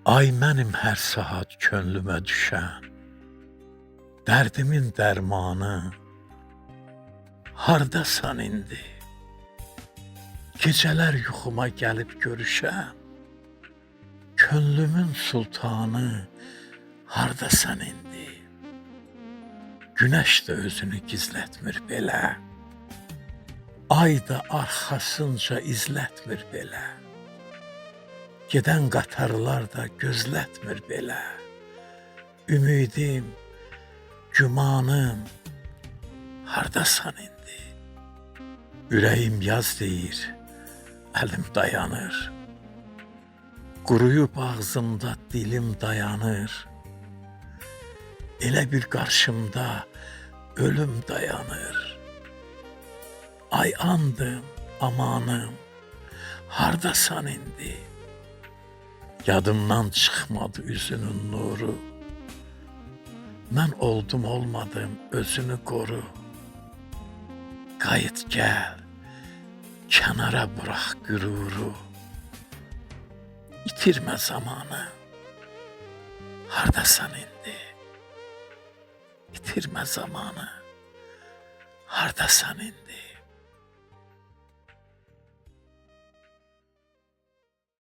Ay mənim hər saat könlümə düşən, dərdimin dərmanı, hardasan indi? Gecələr yuxuma gəlib görüşən, könlümün sultanı, hardasan indi? Günəş də özünü gizlətmir belə, ay da arxasınca izlətmir belə. Gedən qatarlar da gözlətmir belə. Ümidim, gümanım, hardasan indi? Ürəyim yaz deyir, əlim dayanır. Quruyub ağzımda dilim dayanır. Elə bir qarşımda ölüm dayanır. Ay andım, amanım, hardasan indi? Yadımdan çıxmadı üzünün nuru. Mən oldum olmadım, özünü qoru. Qayıt gəl, kənara burax qüruru. İtirmə zamanı, hardasan indi? İtirmə zamanı, hardasan indi?